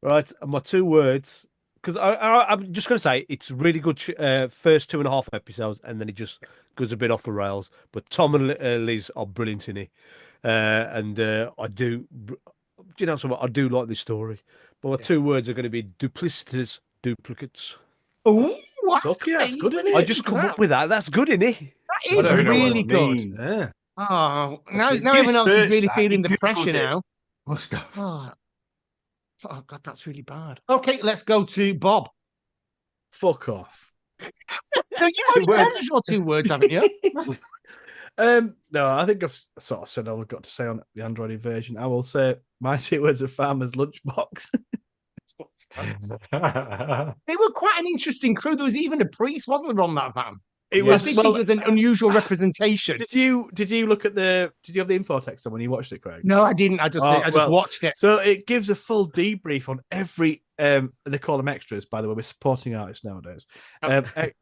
Right, and my 2 words, because I'm just going to say it's really good first 2.5 episodes, and then it just goes a bit off the rails. But Tom and Liz are brilliant in it, and I do, you know, something I do like this story. But my 2 words are going to be duplicitous duplicates. Oh, Sucky, that's good, isn't it? I just come up with that. That's good, isn't it? That I is don't know what really it good. means. Yeah. Oh, now You everyone else is searched really that, feeling you the Googled pressure it. now. Must have. Oh, God, that's really bad. Okay, let's go to Bob. Fuck off. No, you already told us your 2 words, haven't you? No, I think I've sort of said all I've got to say on the Android invasion. I will say my 2 words are farmer's lunchbox. They were quite an interesting crew. There was even a priest, wasn't there, on that van? It I was think well, it was an unusual representation. Did you look at did you have the info text on when you watched it, Craig? No, I didn't. I just well, watched it. So it gives a full debrief on every they call them extras, by the way. We're supporting artists nowadays.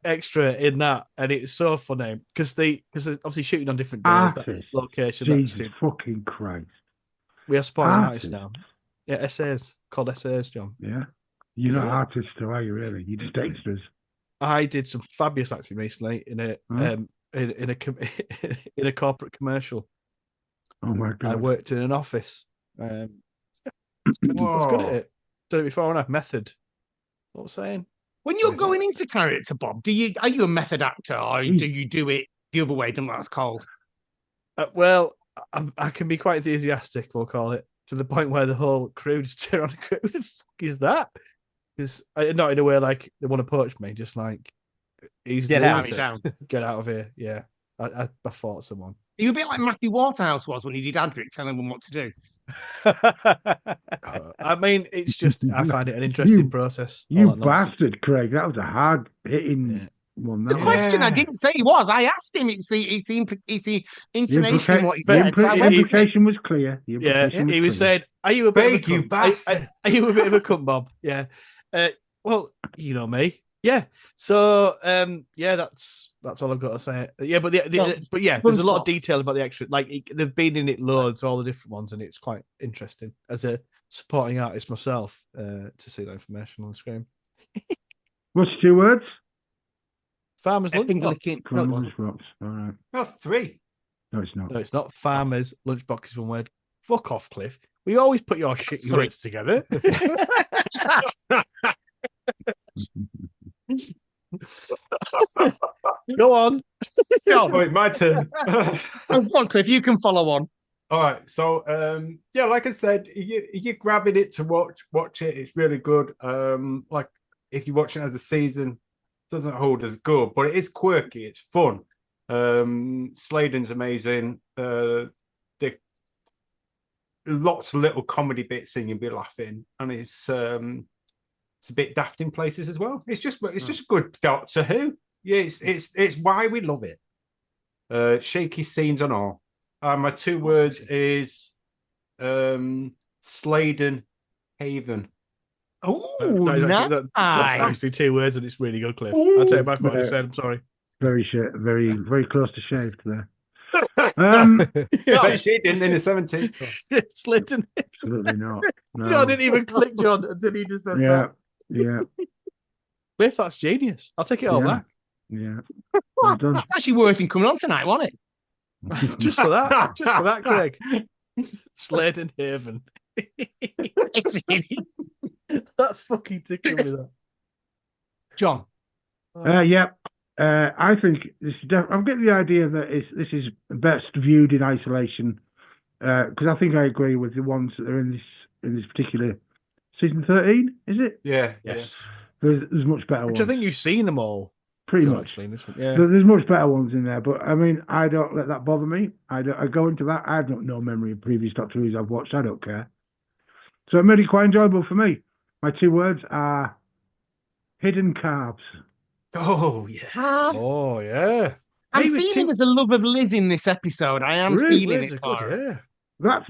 Extra in that, and it's so funny because they're obviously shooting on different days, that Artists? location. That's Jesus it. fucking Christ! We are supporting artists Artists? now. Yeah, essays called essays, John. Yeah, you're not Yeah. artists, are you? Really? You're just extras. I did some fabulous acting recently in a Huh? in a corporate commercial. Oh my I god! worked in an office. I was good at it. Done it before, and I've method. What was I saying? When you're going in to carry it to Bob, are you a method actor, or do you do it the other way? Don't know what that's called. Well, I can be quite enthusiastic, we'll call it, to the point where the whole crew just turn on and go, who the fuck is that? Because not in a way like they want to poach me, just like he's Get the out. loser. Down. Get out of here. Yeah. I fought someone. Are you a bit like Matthew Waterhouse was when he did Adric, telling them what to do? I mean, it's just I find it an interesting You- process. You all that nonsense. bastard, Craig! That was a hard hitting one. The That was. question I didn't say he was. I asked him. It's the intonation what he said. So I The went with it. implication was clear. The Yeah, implication he was clear. saying, "Are you a bit Big, of a you cunt? bastard. Are you a bit of a cunt, Bob?" Yeah. Well, you know me. Yeah. So, yeah, that's That's all I've got to say. Yeah, but No, but yeah, there's a lot of SpongeBob. detail about the extra. Like they've been in it loads, all the different ones, and it's quite interesting as a supporting artist myself to see that information on the screen. What's 2 words? Farmer's Finger lunchbox. licking. No, it wasn't. All right. That's 3. No, it's not. No, it's not. Farmer's lunchbox is one word. Fuck off, Cliff. We always put your shitty Sorry. words together. Go on. John, Oh, it's my turn. oh, go on, Cliff, you can follow on. All right, so yeah, like I said, you're grabbing it to watch it. It's really good. Like if you watch it as a season, it doesn't hold as good, but it is quirky. It's fun. Sladen's amazing. Lots of little comedy bits in, you'll be laughing, and it's a bit daft in places as well. It's just good Doctor Who. Yeah, it's why we love it. Shaky scenes and all. My 2 words is Sladen Haven. Oh, That's actually 2 words, and it's really good, Cliff. I'll take back what I said. I'm sorry. Very very close to shaved there. But she didn't in the 70s. Sladen. Absolutely not. No. I didn't even click, John, until you just said Yeah, that. yeah, Cliff, that's genius. I'll take it all back. yeah. Well done. It's actually worth him coming on tonight, wasn't it? Just for that. Just for that, Craig. Sladen Haven. It's really... That's fucking tickling me, that. John. Yeah. I think this is I'm getting the idea that this is best viewed in isolation because I think I agree with the ones that are in this particular season 13. Is it? Yeah. Yes. There's much better Which ones. I think you've seen them all. Pretty John, much. actually, in this one. Yeah. There's much better ones in there, but I mean, I don't let that bother me. I go into that. I have no memory of previous Doctor Who's I've watched. I don't care. So it made it quite enjoyable for me. My 2 words are hidden carbs. Oh yeah. Oh, yeah. I'm Maybe feeling there's a love of Liz in this episode. I am Really? feeling Liz it. are good, Clara. yeah. That's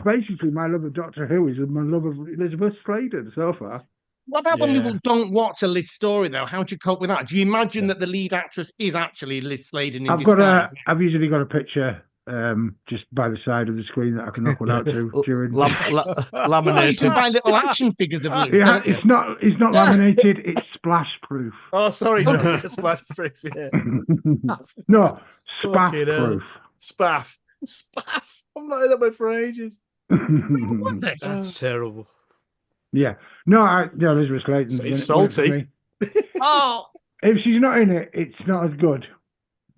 basically my love of Doctor Who is my love of Elizabeth Sladen so far. What about when Yeah. people don't watch a Liz story, though? How do you cope with that? Do you imagine that the lead actress is actually Liz Sladen in disguise? I've usually got a picture just by the side of the screen that I can knock one out to during. Well, you can Laminated. buy little action figures of Liz. Yeah, can't you? it's not laminated. It's splash proof. Oh, sorry, John. Splash proof. Yeah. No, spaff Fucking hell. proof. Spaff. Spaff. I've not heard that word for ages. Was it? That's terrible. Yeah, no, Elizabeth Sladen's in It's it, wasn't it, salty. for me. Oh, If she's not in it, it's not as good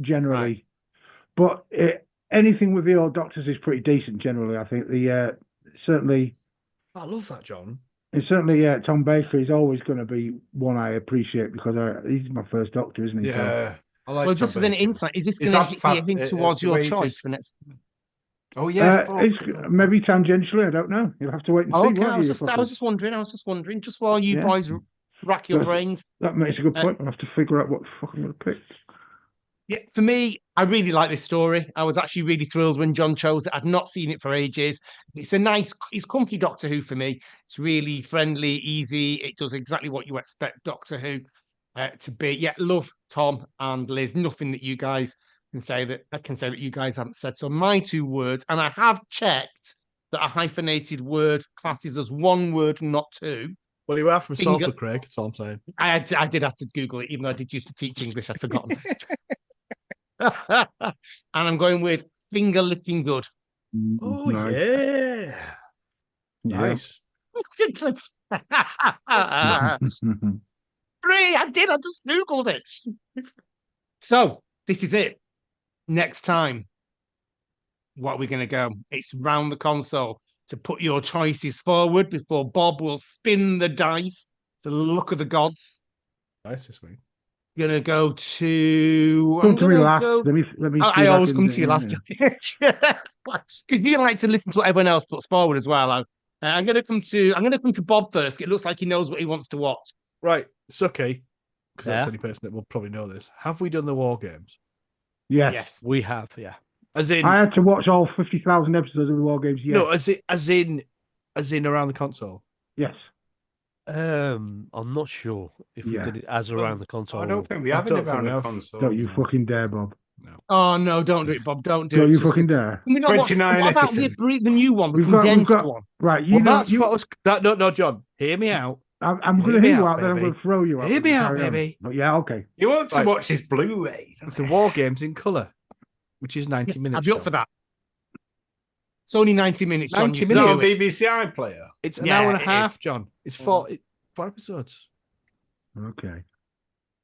generally. But anything with the old Doctors is pretty decent generally. I think certainly. I love that, John. And certainly, Tom Baker is always going to be one I appreciate because he's my first Doctor, isn't he? Yeah. I like well, Tom just as an Baker. insight, is this Is going that to be a hint towards the your way you choice just- for next? Oh yeah. It's maybe tangentially. I don't know. You'll have to wait and see. Okay, won't I was you, just wondering, just while you Yeah. boys rack your Yes. brains. That makes a good point. I'll have to figure out what the fuck I'm going to pick. Yeah, for me, I really like this story. I was actually really thrilled when John chose it. I'd not seen it for ages. It's comfy Doctor Who for me. It's really friendly, easy. It does exactly what you expect Doctor Who to be. Yeah, love Tom and Liz. Nothing that you guys can say that you guys haven't said. So my 2 words, and I have checked that a hyphenated word classes as 1 word, not 2. Well, you are from Finger- Salford, Craig. That's all I'm saying. I did have to Google it, even though I did used to teach English. I'd forgotten. And I'm going with finger licking good. Oh, Nice. yeah. Nice. 3, I just Googled it. So this is it. Next time, what are we going to go? It's round the console to put your choices forward before Bob will spin the dice to the luck of the gods. Nice this week. Going to go to. Come to me last. Go... Let me. I see always if come can to you do last. it. Because you like to listen to what everyone else puts forward as well. I'm going to come to Bob first. It looks like he knows what he wants to watch. Right. Suky, because that's Yeah. the only person that will probably know this. Have we done the War Games? Yeah. Yes. We have, yeah. As in, I had to watch all 50,000 episodes of the War Games. Yes. no, as in around the console. Yes. I'm not sure if we Yeah. did it as around the console. I don't think we I have it don't think around we the have. console. Don't you no. fucking dare, Bob. Oh no, don't do it, Bob. Don't do Don't it. you Just fucking dare. Can we not watch, 29 what about the, episodes. the new one, the We've condensed got one? right. You Well, know, that's what was that. No, John, hear me out. I'm Hear going to me hear you out, out, then I'm baby. going to throw you out. Hear me out, Carry on. baby. Oh, yeah, okay. You want to Right. watch this Blu-ray? The War Games in colour, which is 90 Yeah, minutes. I'd be up John. for that. It's only 90 minutes, John. 90 You Is can that on do it. BBC iPlayer? It's an Yeah, hour and a it half, John. It's four episodes. Okay.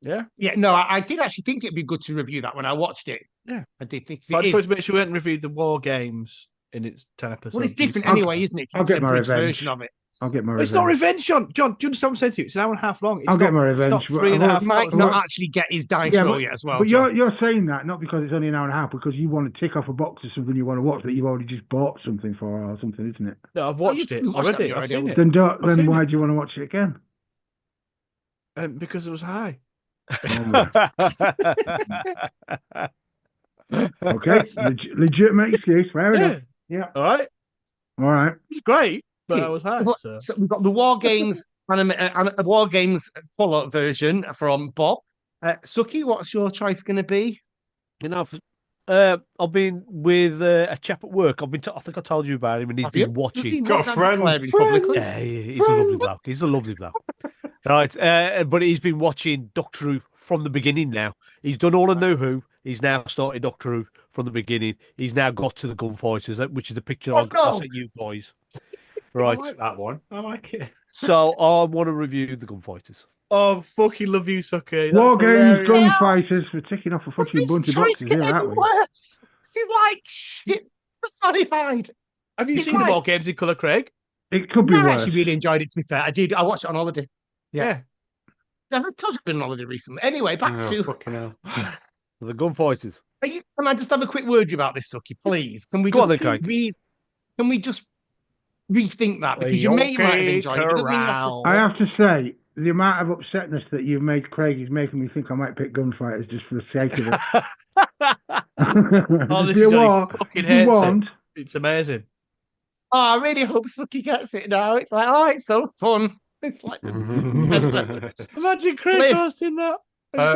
Yeah. Yeah, no, I did actually think it'd be good to review that when I watched it. Yeah. I did think But I it just wanted is. to make sure we hadn't reviewed the War Games in its 10 episodes. Well, it's different I'll- anyway, isn't it? 'Cause I'll it's get an my abridged revenge. version of it. I'll get my It's revenge. not revenge, John. John, do you understand what I'm saying to you? It's an hour and a half long. It's I'll not, get my It's not revenge. 3.5 He might hours not long. actually get his dice Yeah, roll yet as well, but John. you're saying that not because it's only an hour and a half, because you want to tick off a box of something you want to watch that you've already just bought something for or something, isn't it? No, I've watched it you watched that already. I've already, seen haven't it. you? Then seen why it. do you want to watch it again? Because it was high. Okay, legitimate excuse. Fair Yeah. enough. Yeah. All right. All right. It's great, but Okay. I was high. Well, So. So we've got the War Games War Games colour version from Bob. Suki, what's your choice going to be? You know, I've been with a chap at work. I think I told you about him, and he's Have you? been Does he watching. Got a want that friend. declaring Friend. publicly? Yeah, he's a lovely bloke. He's a lovely bloke. Right, but he's been watching Doctor Who from the beginning now. He's done all of New Who. He's now started Doctor Who from the beginning. He's now got to the Gunfighters, which is the picture I sent you guys. Right. I like that one. I like it. So I want to review the Gunfighters. Oh, fucking love you, Suky. War Games, hilarious. Gunfighters for ticking off a fucking This bunch of choice boxes here, get any aren't we? worse? This is like shit personified. Have you It's seen the like- War Games in colour, Craig? It could be I worse. actually really enjoyed it, to be fair. I did. I watched it on holiday. Yeah. I've been on holiday recently. Anyway, back Oh, to... fucking hell. The Gunfighters. Can I just have a quick word about this, Suki, please? Can we Go on just then, Craig. can we just rethink that? Because you might have enjoyed it. But doesn't mean you have to- I have to say, the amount of upsetness that you've made Craig is making me think I might pick Gunfighters just for the sake of it. Honestly, If you Johnny want- fucking if you hates want, it. It's amazing. Oh, I really hope Suki gets it now. It's like, oh, it's so fun. It's like Imagine Craig Cliff. hosting that.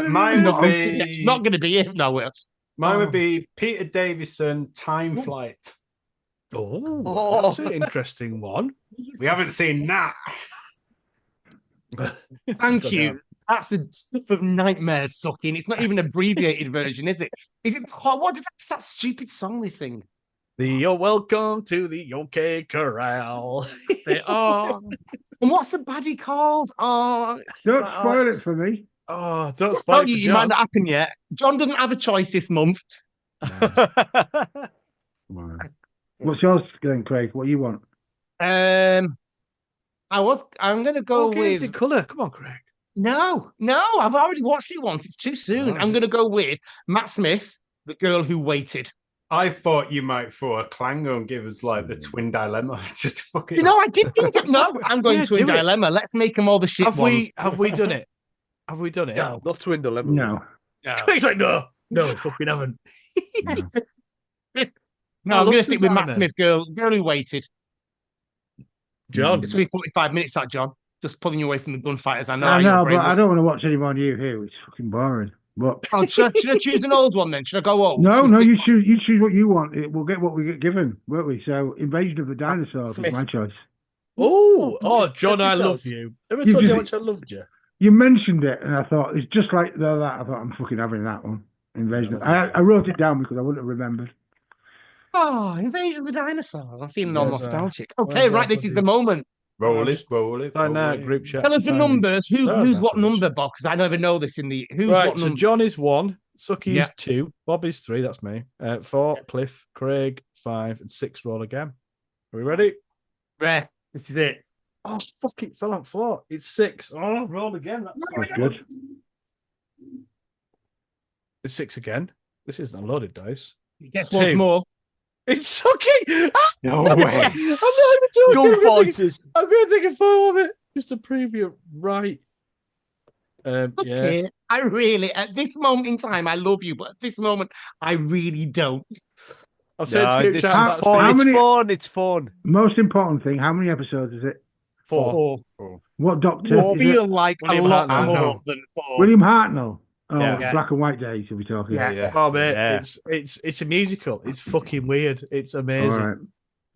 Mine not, would be not going to be it. No, it. mine would be Peter Davison, Time Flight. Oh, that's an interesting one. We haven't seen that. Thank Good you. now. That's the stuff of nightmares, Suki. And it's not even an abbreviated version, is it? Is it? What's that stupid song they sing? You're welcome to the OK Corral. Oh, and what's the baddie called? Oh, don't spoil it for me. Oh, don't well, spoil it for you might John. not happen yet. John doesn't have a choice this month. What's yours then, Craig? What you want? I'm going to go War Games in with colour. Come on, Craig. no. I've already watched it once. It's too soon. Right. I'm going to go with Matt Smith, The Girl Who Waited. I thought you might throw a clanger and give us like the twin dilemma. Just fucking. You know, I did think that. No, I'm going Yeah, to a do it. dilemma. Let's make them all the shit Have ones. we done it? Have we done it? No. Not Twin Dilemma. No. No, Craig's like, no, we fucking haven't. no I I'm love going to stick with Matt Dilemma. Smith, Girl Who Waited. John. It's only 45 minutes, that, John. Just pulling you away from the gunfighters. I know. I how your know, brain but I works. don't want to watch any more New Who. It's fucking boring. But Oh, should I choose an old one then? Should I go old? no, Should no, we you stick- choose what you want. We'll get what we get given, won't we? So, Invasion of the Dinosaurs Smith. is my choice. Oh, John, I yourself. love you. Ever You told you how just- much I loved you? You mentioned it, and I thought it's just like that. I thought I'm fucking having that one. Invasion. I wrote it down because I wouldn't have remembered. Oh, Invasion of the Dinosaurs. I'm feeling all Where's that? nostalgic. Okay, Where's right. that This is bloody- the moment. Roll it. Find out group chat. Tell us the Find it. numbers. Oh, Who's what that's number, Bob? Because I never know this in the. Who's Right, what so number? John is 1, Suki Yeah. is 2, Bob is 3, that's me. 4, Cliff, Craig, 5, and 6 roll again. Are we ready? Rare. This is it. Oh, fuck, it fell on 4. It's 6. Oh, roll again. That's good. It's 6 again. This isn't a loaded dice. Guess once 2. more. It's Suki! Ah, No I'm way. not even talking. Gunfighters. I'm going to take a photo of it just to preview it. Right. Yeah. Okay. I really, at this moment in time, I love you, but at this moment, I really don't. I've said No, group it's chat. fun. that's How It's many- fun. It's fun. Most important thing, how many episodes is it? 4. What Doctor? You Is it? feel like William a lot Hartnell. more than 4. William Hartnell. Oh, Yeah. Black and White Days. Are we talking? Yeah. Oh mate, Yeah. it's a musical. It's fucking weird. It's All amazing. right.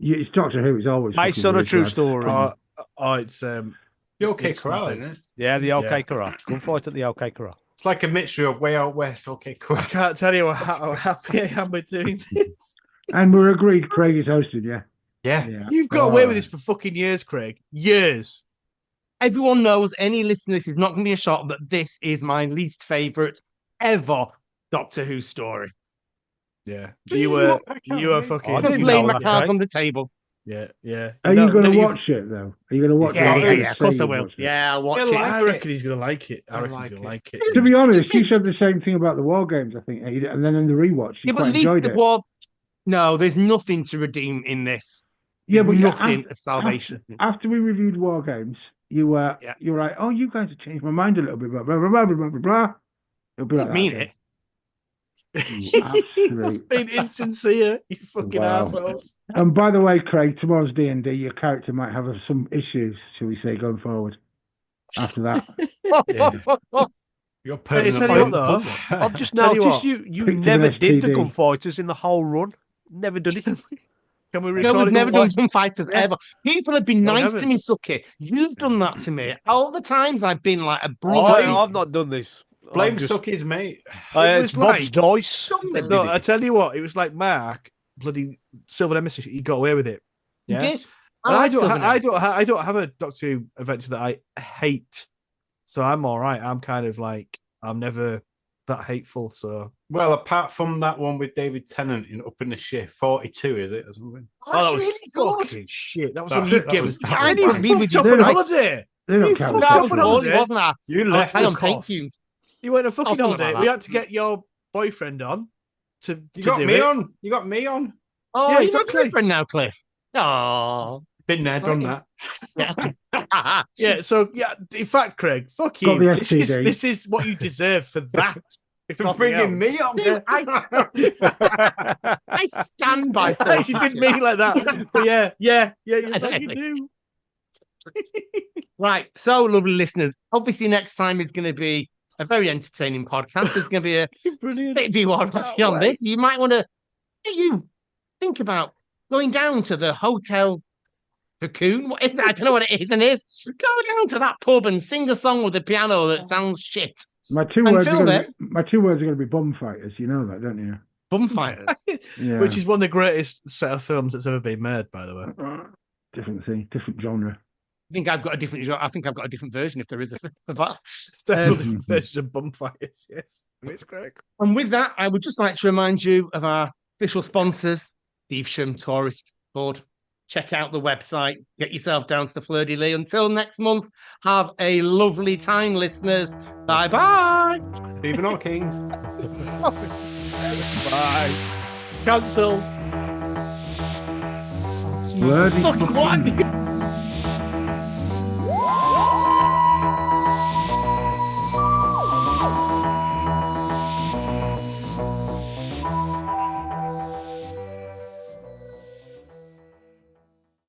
It's Doctor Who. It's always Based fucking on a weird, true lad. story. It's The OK It's Corral, nothing. isn't it? Yeah, the OK Yeah. Corral. Gunfight at the OK Corral. It's like a mixture of Way Out West, OK I Corral. can't tell you how happy I am with doing this. And we're agreed. Craig is hosted. Yeah. Yeah. Yeah. You've got away with this for fucking years, Craig. Years. Everyone knows, any listener, this is not going to be a shock, that this is my least favourite ever Doctor Who story. Yeah. Do You you were not? I can't you were believe- fucking I Just didn't laying know my that, cards okay? on the table. Yeah. Are you going to you've- watch it though? Are you going to watch Yeah, it? yeah, of course I will. Yeah, I'll watch Yeah, it. like- I reckon he's gonna like it. I I reckon like he's gonna it. like it. To be honest, you said the same thing about the War Games, I think, and then in the rewatch, you Yeah, but quite at least enjoyed the it. war. No, there's nothing to redeem in this. Yeah, There's but nothing of salvation. After we reviewed War Games, you were like, "Oh, you guys have changed my mind a little bit." Blah blah blah blah blah blah blah. It'll be I like didn't mean that, it. You absolute- Being insincere, you fucking Wow. assholes. And by the way, Craig, tomorrow's D&D, your character might have some issues, shall we say, going forward. After that, You're Hey, permanent. tell you what, though, I've just Tell you noticed what, you picture never of did the STD. Gunfighters in the whole run. Never done it. Can we No, record we've it? never on done what? gunfighters ever. People have been No, we nice to haven't. me, Suky. You've done that to me. All the times I've been like a Oh, brother. I've not done this. Blame I've just- Sucky's mate. It it's was Bob's like- dice. Done No, I tell you what, it was like Mark, bloody Silver Nemesis. He got away with it. You Yeah, did. And I like don't. Silver Knight. I don't have a Doctor Who adventure that I hate. So I'm all right. I'm kind of like I'm never that hateful. So Well, apart from that one with David Tennant in Up in the Shift, 42, is it? Or something? Oh, that that's was really good. fucking shit. That was That- when you that gave was- us. that was And you bad. We fucked were off on just- holiday. they don't You count. fucked No, off it was on Molly, holiday. wasn't I? You I was left high on us paint off. fumes. You went on a fucking something like holiday. that. We had to get your boyfriend on to You to got do me it. on. You got me on. Oh, Yeah, you're exactly. my boyfriend now, Cliff. Oh. Been there, done that. Yeah. Yeah, so yeah, in fact, Craig, fuck Got you. the This is, STD. this is what you deserve for that. If For nothing bringing else. me on. Dude, I stand by I actually didn't mean it like that. But yeah, you I fucking know. do. Right. So, lovely listeners, obviously, next time is going to be a very entertaining podcast. There's going to be a Brilliant. bit of you on Can't this. You might want to think about going down to the hotel Cocoon. What is it? I don't know what it is. And is go down to that pub and sing a song with a piano that sounds shit. My two words Until are then- going my 2 words are going to be bum fighters. You know that, don't you? Bum fighters. Yeah. Which is one of the greatest set of films that's ever been made, by the way. different thing, different genre. I think I've got a different version if there is a of that. It's definitely a version of Bum Fighters, yes. It's great. And with that, I would just like to remind you of our official sponsors, the Evesham Tourist Board. Check out the website. Get yourself down to the Fleur de Lis. Until next month, have a lovely time, listeners. Bye-bye. Stephen Hawking. Bye. Cancelled. Bloody Fucking what?